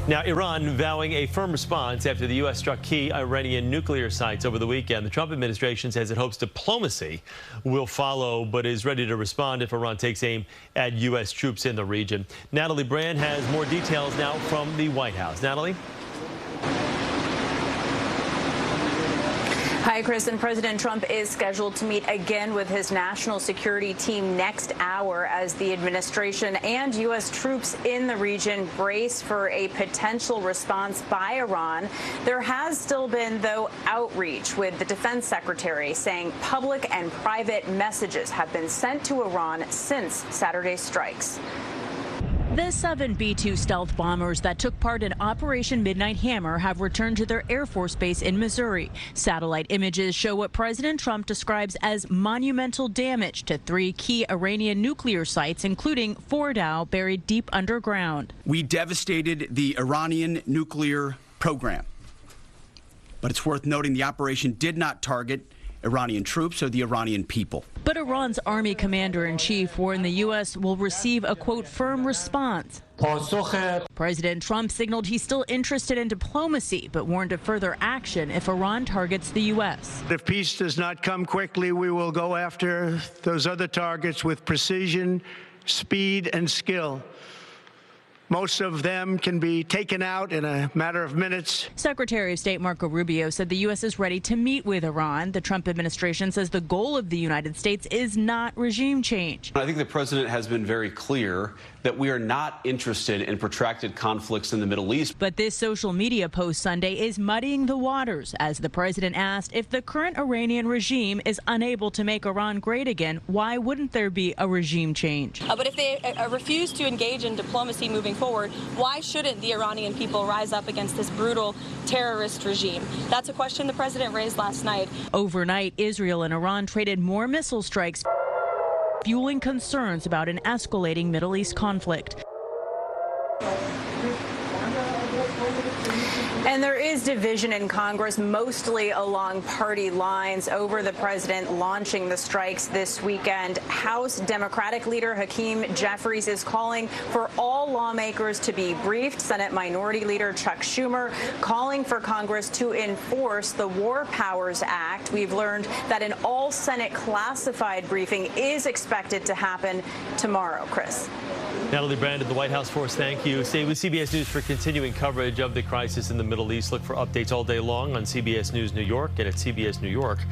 Now, Iran vowing a firm response after the U.S. struck key Iranian nuclear sites over the weekend. The Trump administration says it hopes diplomacy will follow, but is ready to respond if Iran takes aim at U.S. troops in the region. Natalie Brand has more details now from the White House. Natalie? Hi, Chris. And President Trump is scheduled to meet again with his national security team next hour as the administration and U.S. troops in the region brace for a potential response by Iran. There has still been, though, outreach, with the defense secretary saying public and private messages have been sent to Iran since Saturday's strikes. The 7 B-2 stealth bombers that took part in Operation Midnight Hammer have returned to their Air Force base in Missouri. Satellite images show what President Trump describes as monumental damage to 3 key Iranian nuclear sites, including Fordow, buried deep underground. We devastated the Iranian nuclear program. But it's worth noting the operation did not target Iranian troops or the Iranian people. But Iran's army commander-in-chief warned the U.S. will receive a, quote, firm response. President Trump signaled he's still interested in diplomacy, but warned of further action if Iran targets the U.S. If peace does not come quickly, we will go after those other targets with precision, speed, and skill. Most of them can be taken out in a matter of minutes. Secretary of State Marco Rubio said the U.S. is ready to meet with Iran. The Trump administration says the goal of the United States is not regime change. I think the president has been very clear that we are not interested in protracted conflicts in the Middle East. But this social media post Sunday is muddying the waters as the president asked if the current Iranian regime is unable to make Iran great again, why wouldn't there be a regime change? But if they refuse to engage in diplomacy moving forward, why shouldn't the Iranian people rise up against this brutal terrorist regime? That's a question the president raised last night. Overnight, Israel and Iran traded more missile strikes, fueling concerns about an escalating Middle East conflict. And there is division in Congress, mostly along party lines, over the president launching the strikes this weekend. House Democratic leader Hakeem Jeffries is calling for all lawmakers to be briefed. Senate Minority Leader Chuck Schumer calling for Congress to enforce the War Powers Act. We've learned that an all-Senate classified briefing is expected to happen tomorrow. Chris. Natalie Brand at the White House Force, thank you. Stay with CBS News for continuing coverage of the crisis in the Middle East. Look for updates all day long on CBS News New York and at cbsnewyork.com.